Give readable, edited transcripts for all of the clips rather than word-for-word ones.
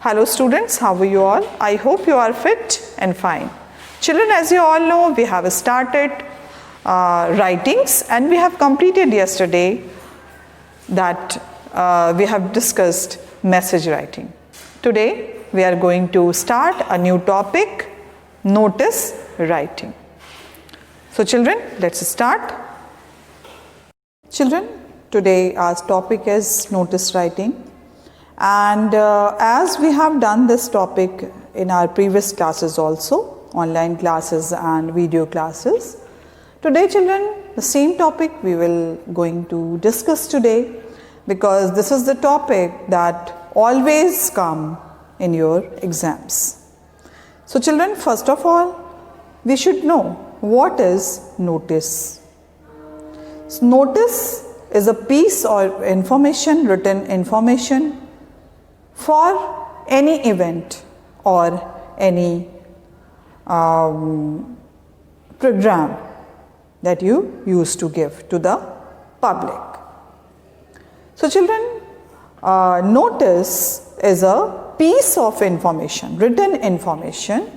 Hello students, how are you all? I hope you are fit and fine. Children, as you all know, we have started writings and we have completed yesterday that we have discussed message writing. Today we are going to start a new topic, notice writing. So children, let's start. Children, today our topic is notice writing. And as we have done this topic in our previous classes also, online classes and video classes, today children, the same topic we will going to discuss today, because this is the topic that always come in your exams. So children, first of all, we should know what is notice. So notice is a piece of information, written information, for any event or any program that you used to give to the public. So children, notice is a piece of information, written information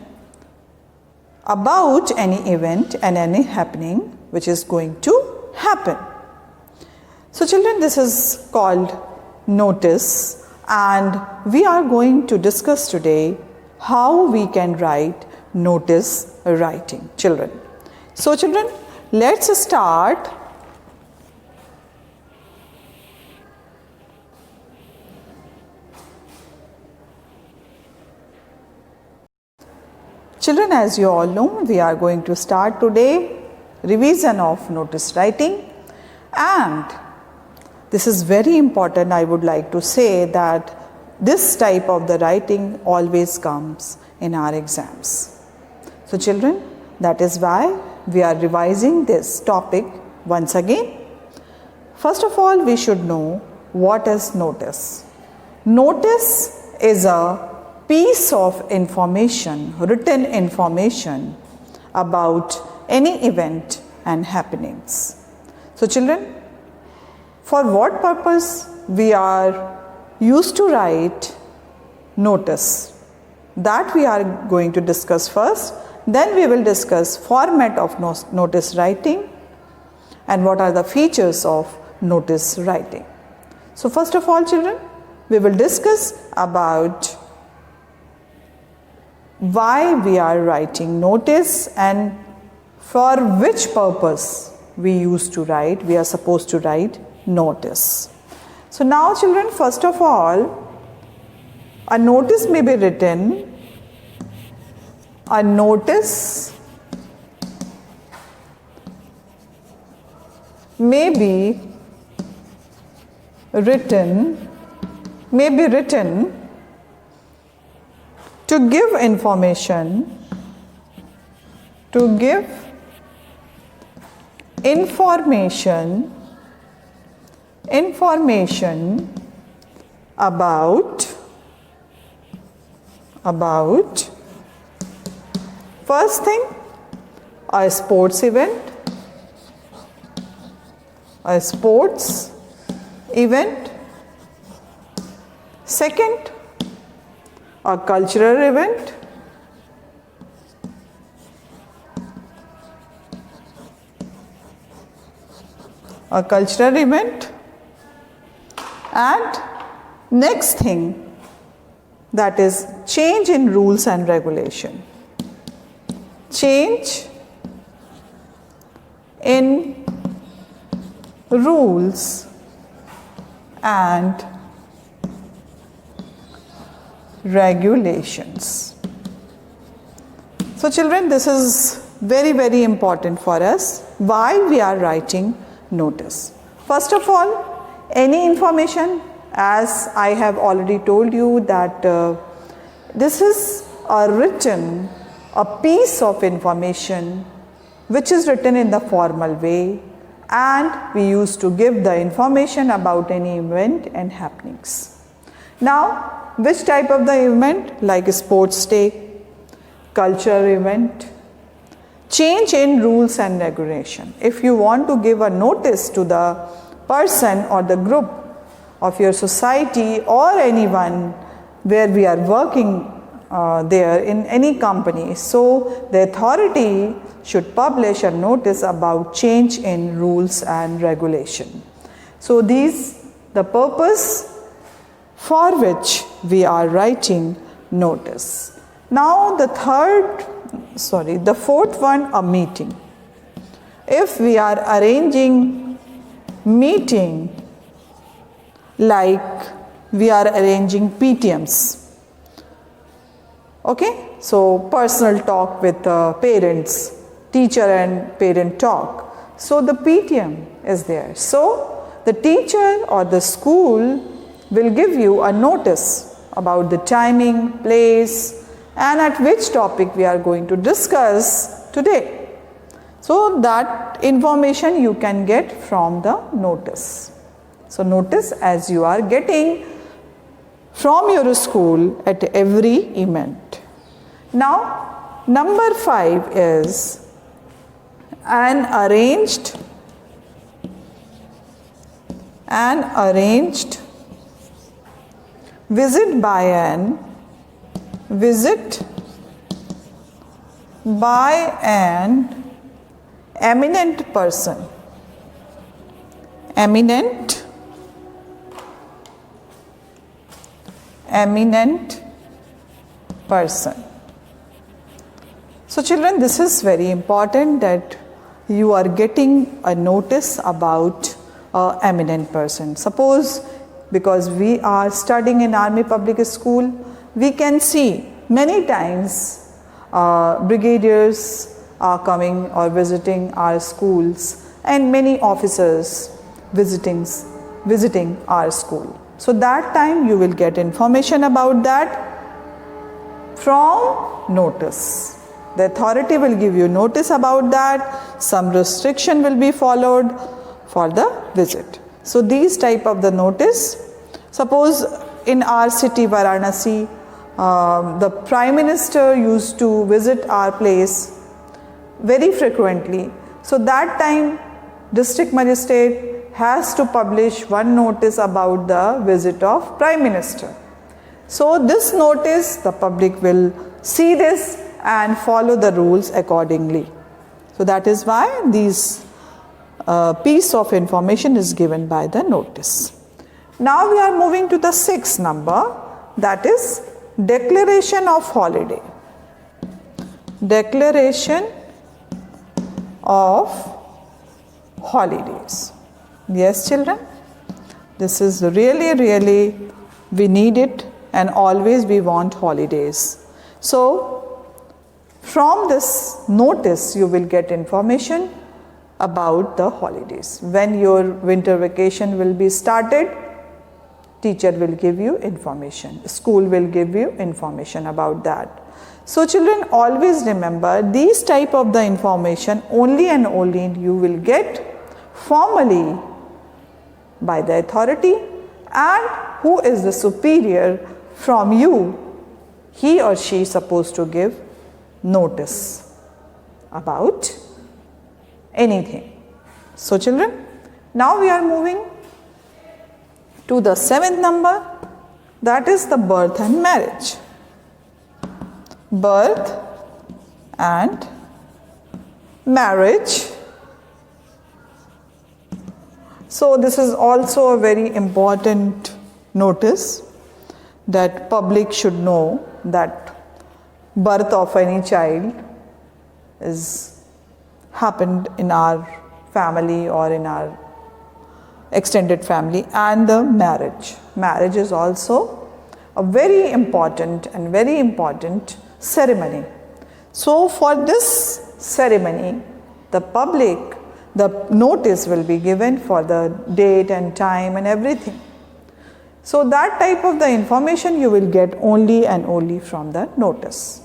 about any event and any happening which is going to happen. So children, this is called notice. And we are going to discuss today how we can write notice writing, children. So children, let's start. Children, as you all know, we are going to start today revision of notice writing, and this is very important. I would like to say that this type of the writing always comes in our exams. So children, that is why we are revising this topic once again. First of all, we should know what is notice. Notice is a piece of information, written information about any event and happenings. So children, for what purpose we are used to write notice? That we are going to discuss first. Then we will discuss format of notice writing and what are the features of notice writing. So first of all children, we will discuss about why we are writing notice and for which purpose we used to write, we are supposed to write notice. So now children, first of all, a notice may be written. A notice may be written to give information, about first thing, a sports event, second, a cultural event, and next thing, that is change in rules and regulation. Change in rules and regulations. So children, this is very, very important for us. Why we are writing notice? First of all, any information, as I have already told you that this is a piece of information which is written in the formal way, and we used to give the information about any event and happenings. Now, which type of the event? Like a sports day, cultural event, change in rules and regulation. If you want to give a notice to the person or the group of your society or anyone where we are working there in any company. So the authority should publish a notice about change in rules and regulation. So the purpose for which we are writing notice. Now the fourth one, a meeting. If we are arranging meeting, like we are arranging PTMs, okay, so personal talk with parents, teacher and parent talk. So the PTM is there. So the teacher or the school will give you a notice about the timing, place, and at which topic we are going to discuss today. So that information you can get from the notice. So notice as you are getting from your school at every event. Now, number 5 is an arranged visit by an eminent person. Eminent person. So children, this is very important that you are getting a notice about an eminent person. Suppose because we are studying in Army Public School, we can see many times brigadiers are coming or visiting our schools, and many officers visiting our school. So that time you will get information about that from notice. The authority will give you notice about that. Some restriction will be followed for the visit. So these type of the notice, suppose in our city Varanasi, the Prime Minister used to visit our place very frequently. So that time District Magistrate has to publish one notice about the visit of Prime Minister. So this notice, the public will see this and follow the rules accordingly. So that is why these piece of information is given by the notice. Now we are moving to the 6th number, that is declaration of holiday. Declaration of holidays. Yes children, this is really we need it, and always we want holidays. So from this notice you will get information about the holidays. When your winter vacation will be started, teacher will give you information, school will give you information about that. So children, always remember these type of the information only and only you will get formally by the authority, and who is the superior from you, he or she is supposed to give notice about anything. So children, now we are moving to the 7th number, that is the birth and marriage. Birth and marriage. So this is also a very important notice that public should know that birth of any child is happened in our family or in our extended family, and the marriage. Marriage is also a very important ceremony. So for this ceremony, the notice will be given for the date and time and everything. So that type of the information you will get only and only from the notice.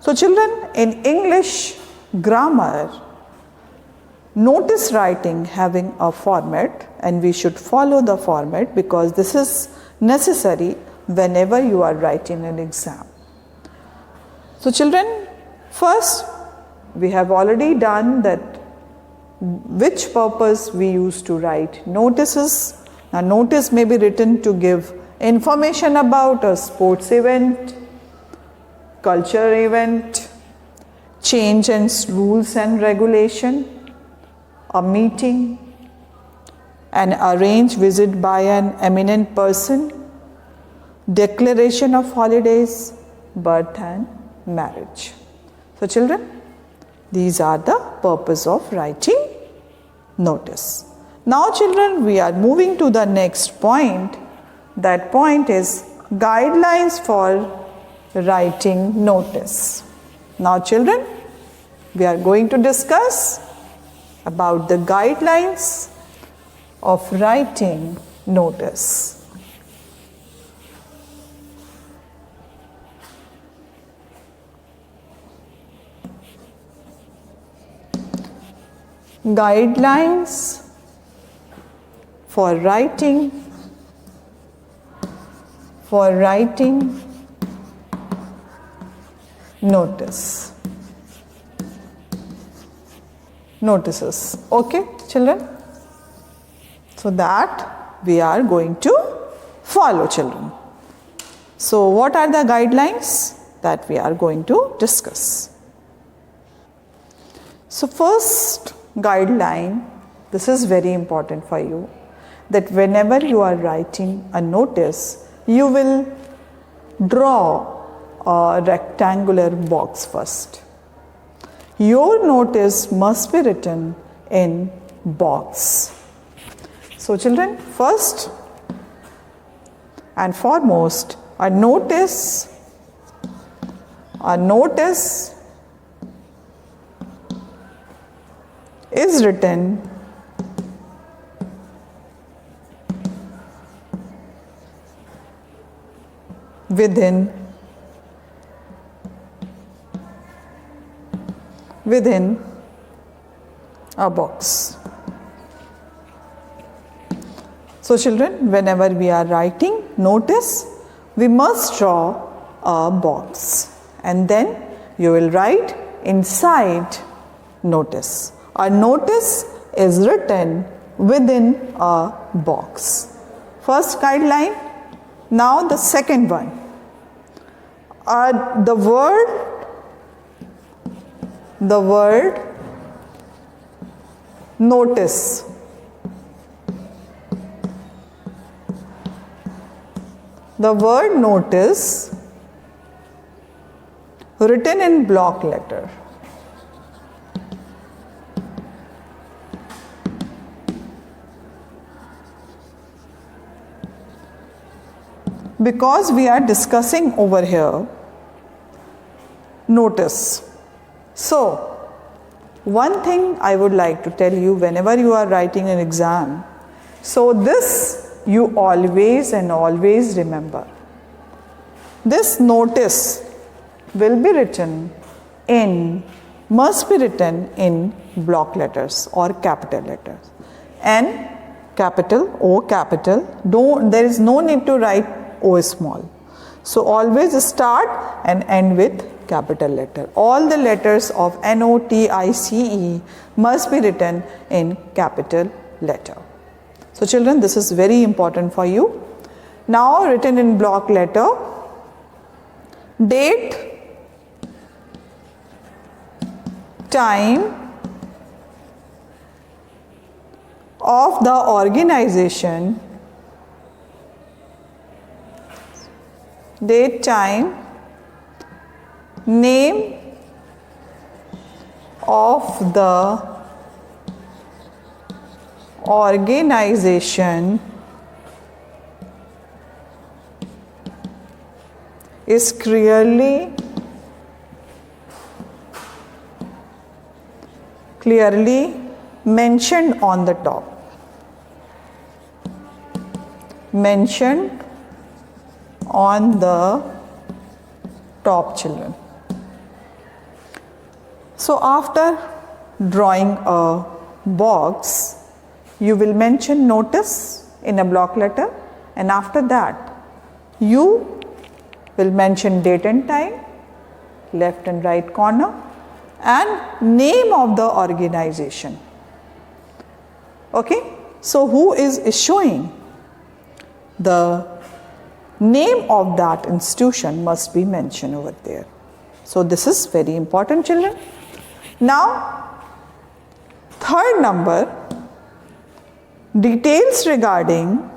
So children, in English grammar, notice writing having a format, and we should follow the format because this is necessary whenever you are writing an exam. So children, first we have already done that which purpose we use to write notices. Now notice may be written to give information about a sports event, culture event, change in rules and regulation, a meeting, an arranged visit by an eminent person, declaration of holidays, birth and marriage. So children, these are the purpose of writing notice. Now children, we are moving to the next point. That point is guidelines for writing notice. Now children, we are going to discuss about the guidelines of writing notice. Guidelines for writing notices. Okay children, so that we are going to follow children. So what are the guidelines that we are going to discuss? So first guideline, this is very important for you, that whenever you are writing a notice, you will draw a rectangular box first. Your notice must be written in box. So children, first and foremost, a notice is written within a box. So children, whenever we are writing notice, we must draw a box and then you will write inside notice. A notice is written within a box. First guideline. Now the second one. The word notice. The word notice written in block letter. Because we are discussing over here notice. So, one thing I would like to tell you, whenever you are writing an exam, so this you always remember. This notice must be written in block letters or capital letters. N capital, O capital, there is no need to write O small. So always start and end with capital letter. All the letters of NOTICE must be written in capital letter. So children, this is very important for you. Now written in block letter, date, time of the organization, date, time, name of the organization is clearly mentioned on the top. Mentioned on the top, children. So after drawing a box, you will mention notice in a block letter, and after that you will mention date and time, left and right corner, and name of the organization. Okay, so who is issuing the name of that institution must be mentioned over there. So this is very important, children. Now, third number, details regarding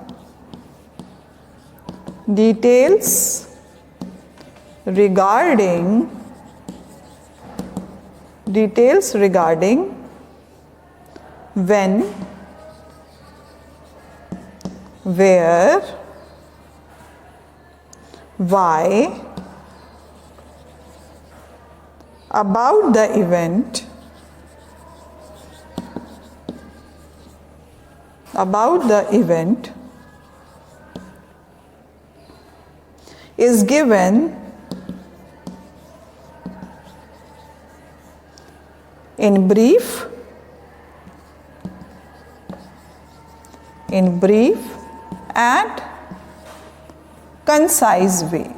when, where, why, about the event, is given in brief and concise way.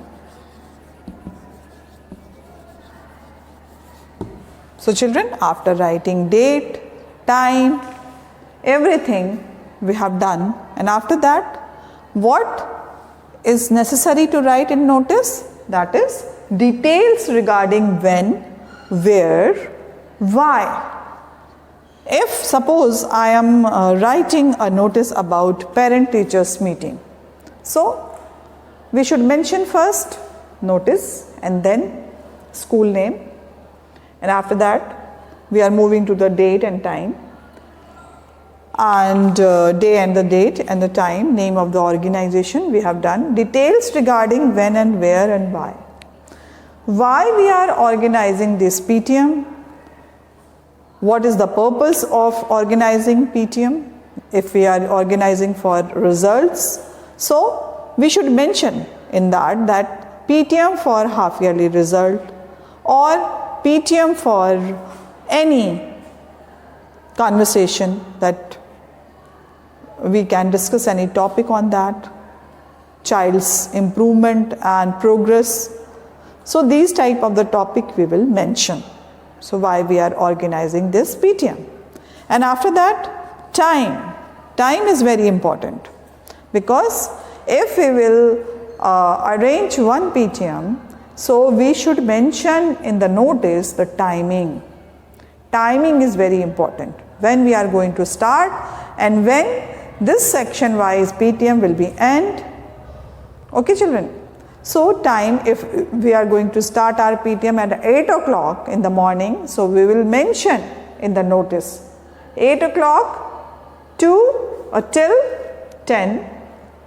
So children, after writing date, time, everything we have done, and after that, what is necessary to write in notice? That is details regarding when, where, why. If suppose I am writing a notice about parent-teachers meeting, so we should mention first notice and then school name, and after that we are moving to the date and time, and day and the date and the time, name of the organization we have done, details regarding when and where and why. Why we are organizing this PTM? What is the purpose of organizing PTM? If we are organizing for results, so we should mention in that PTM for half yearly result or PTM for any conversation that we can discuss any topic on that, child's improvement and progress. So these type of the topic we will mention. So why we are organizing this PTM. And after that, time. Time is very important, because if we will arrange one PTM, so we should mention in the notice the timing. Timing is very important. When we are going to start and when this section wise PTM will be end. Okay children. So time, if we are going to start our PTM at 8 o'clock in the morning, so we will mention in the notice 8 o'clock to till 10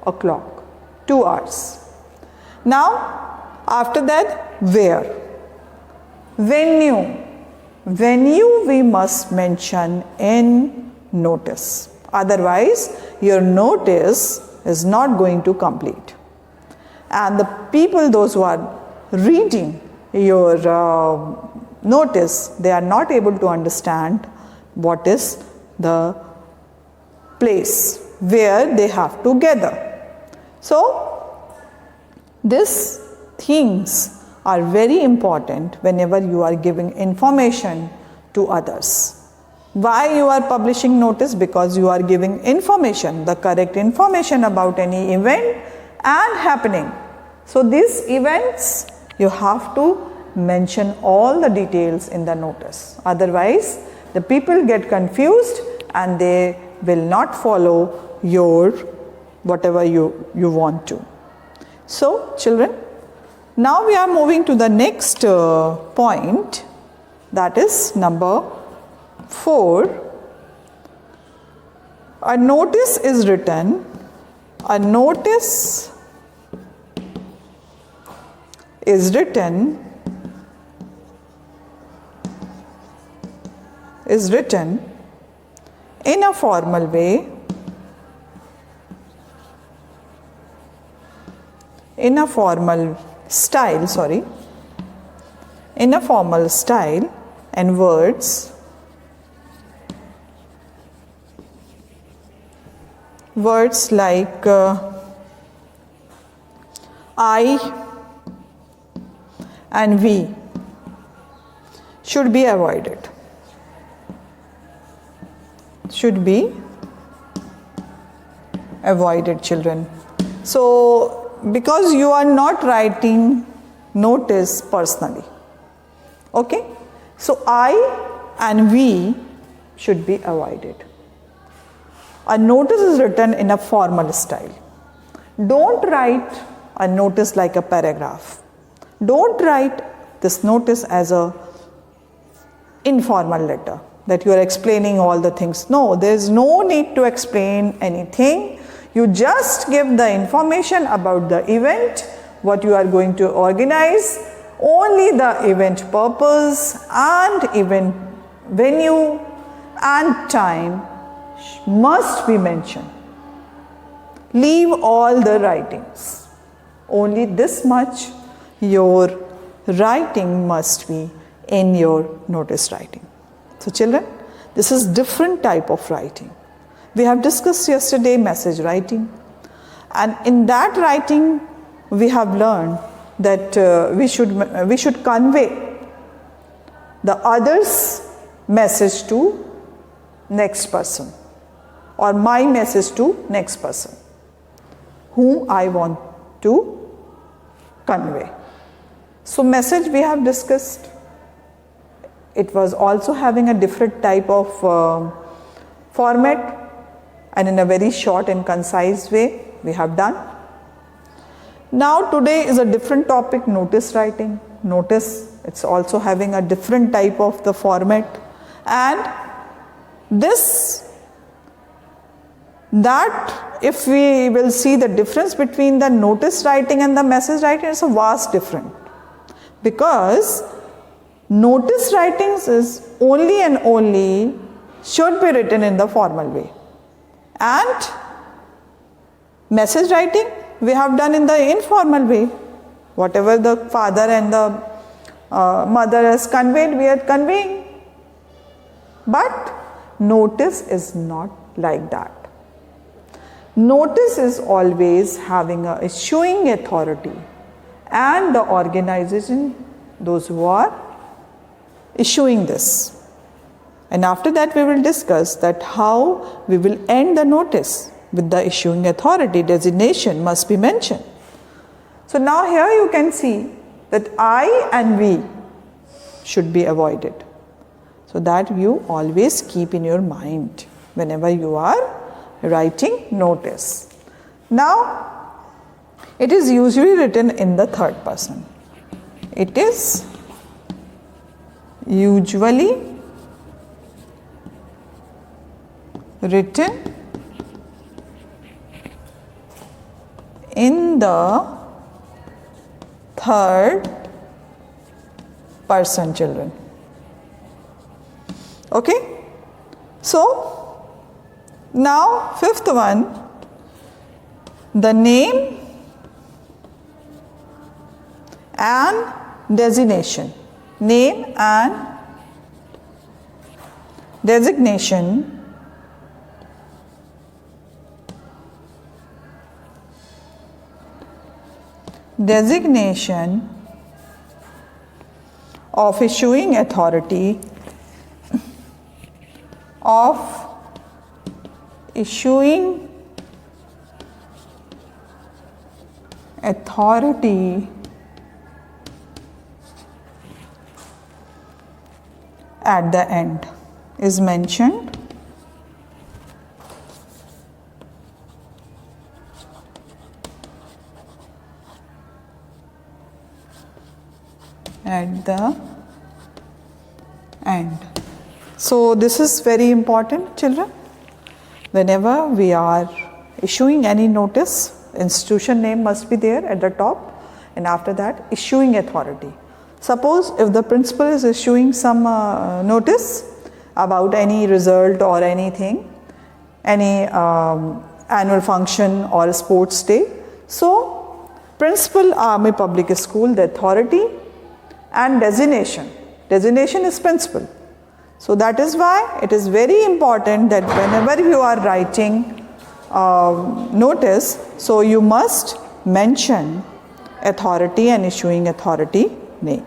o'clock, 2 hours. Now after that, where? Venue. Venue we must mention in notice. Otherwise, your notice is not going to complete. And the people, those who are reading your notice, they are not able to understand what is the place where they have to gather. So, these things are very important whenever you are giving information to others. Why you are publishing notice? Because you are giving information, the correct information about any event and happening. So these events you have to mention all the details in the notice. Otherwise the people get confused and they will not follow your whatever you want to. So children, now we are moving to the next point, that is number 4. A notice is written. A notice is written in a formal way, in a formal style, and words like I and we should be avoided. Children. So because you are not writing notice personally. Okay? So I and we should be avoided. A notice is written in a formal style. Don't write a notice like a paragraph. Don't write this notice as a informal letter that you are explaining all the things. No, there is no need to explain anything. You just give the information about the event, what you are going to organize, only the event purpose and event venue and time must be mentioned. Leave all the writings. Only this much your writing must be in your notice writing. So children, this is different type of writing. We have discussed yesterday message writing, and in that writing we have learned that we should convey the other's message to next person, or my message to next person whom I want to convey. So message we have discussed. It was also having a different type of format, and in a very short and concise way we have done. Now today is a different topic, notice writing. Notice, it's also having a different type of the format, and that if we will see the difference between the notice writing and the message writing, it's a vast difference, because notice writings is only and only should be written in the formal way, and message writing we have done in the informal way. Whatever the father and the mother has conveyed, we are conveying. But notice is not like that. Notice is always having a issuing authority and the organization, those who are issuing this. And after that we will discuss that how we will end the notice with the issuing authority. Designation must be mentioned. So now here you can see that I and we should be avoided. So that you always keep in your mind whenever you are writing notice. Now it is usually written in the third person. It is usually written in the third person, children. Okay? So now fifth one, the name and designation. Name and designation of issuing authority at the end is mentioned. At the end. So this is very important, children. Whenever we are issuing any notice, institution name must be there at the top, and after that issuing authority. Suppose if the principal is issuing some notice about any result or anything, any annual function or a sports day, so principal Army Public School, the authority, and designation is principal. So that is why it is very important that whenever you are writing notice, so you must mention authority and issuing authority name.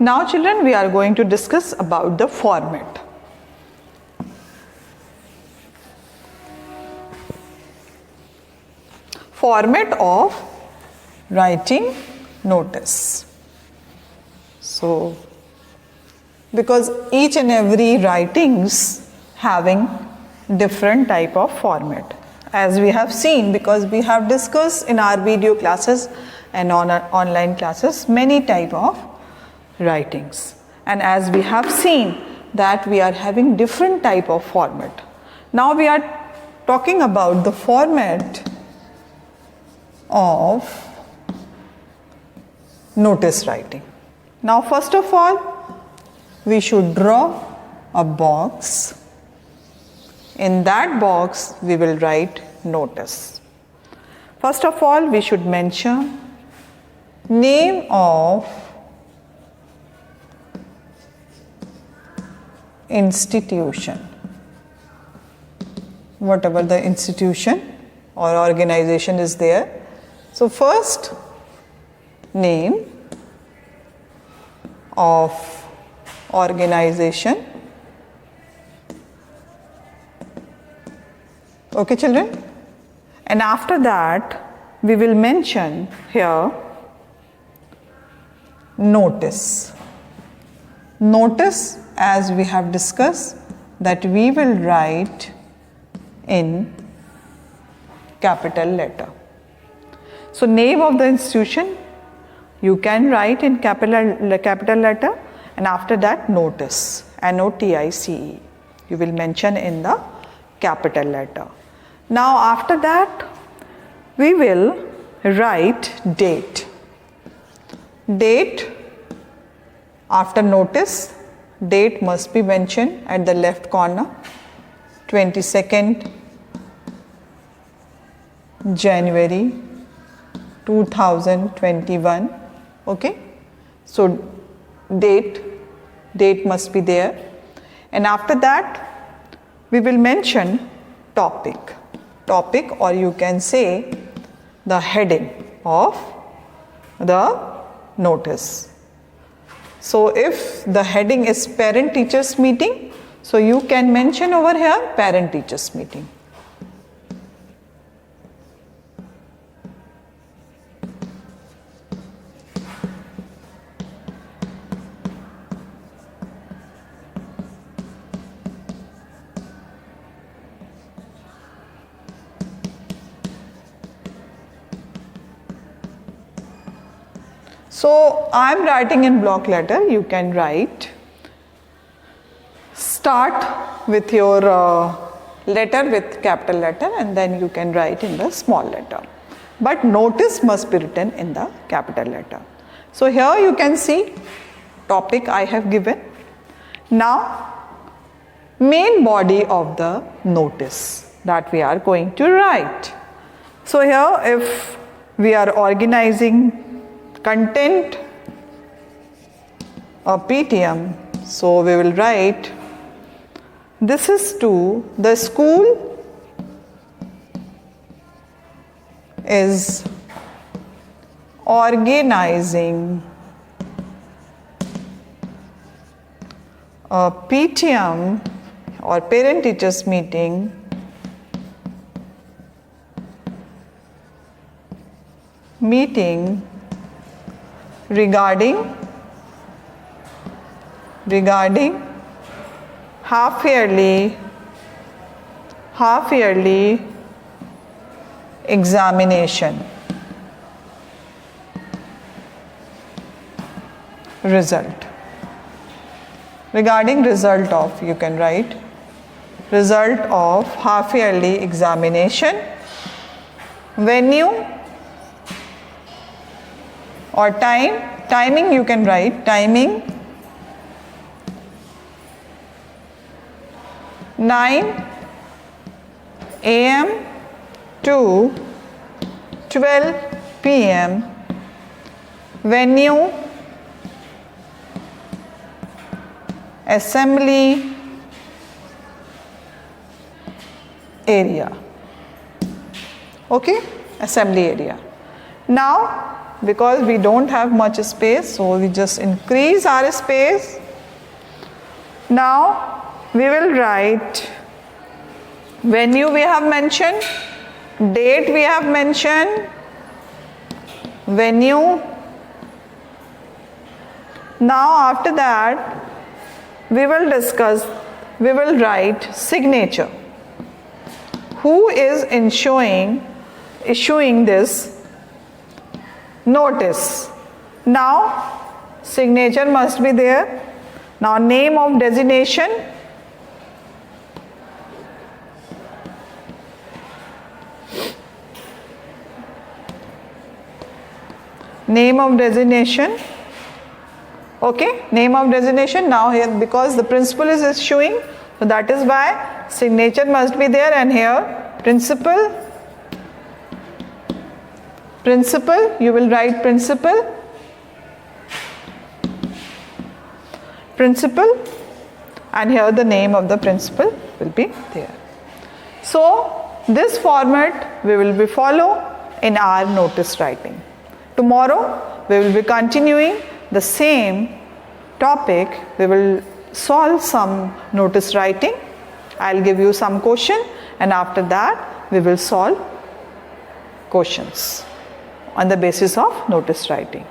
Now children, we are going to discuss about the format. format of writing notice. So, because each and every writings having different type of format, as we have seen, because we have discussed in our video classes and on our online classes many type of writings, and as we have seen that we are having different type of format. Now we are talking about the format of notice writing. Now first of all, we should draw a box. In that box we will write notice. First of all, we should mention name of institution, whatever the institution or organization is there. So first, name of organization. Okay, children? And after that, we will mention here notice. Notice, as we have discussed, that we will write in capital letter. So name of the institution you can write in capital letter, and after that notice, N-O-T-I-C-E, you will mention in the capital letter. Now after that we will write date. Date, after notice, date must be mentioned at the left corner, 22nd January 2021. Okay, so date must be there, and after that we will mention topic, or you can say the heading of the notice. So if the heading is parent teachers meeting, so you can mention over here parent teachers meeting. So I am writing in block letter, you can write. Start with your letter with capital letter, and then you can write in the small letter. But notice must be written in the capital letter. So here you can see topic I have given. Now main body of the notice that we are going to write. So here if we are organizing content of PTM, so we will write, this is to the school is organizing a PTM or parent teachers meeting regarding half yearly examination result. Regarding result of, you can write result of half yearly examination, venue or timing you can write timing 9 a.m. to 12 p.m. venue assembly area. Okay, assembly area. Now because we don't have much space, so we just increase our space. Now we will write venue we have mentioned, date we have mentioned, venue. Now after that we will discuss, we will write signature. Who is issuing this notice? Now signature must be there. Now name of designation. Name of designation. Okay, name of designation. Now here, because the principal is issuing, so that is why signature must be there, and here principal, you will write principal, and here the name of the principal will be there. So this format we will be follow in our notice writing. Tomorrow we will be continuing the same topic. We will solve some notice writing. I'll give you some question, and after that we will solve questions on the basis of notice writing.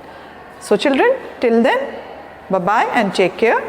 So children, till then, bye bye and take care.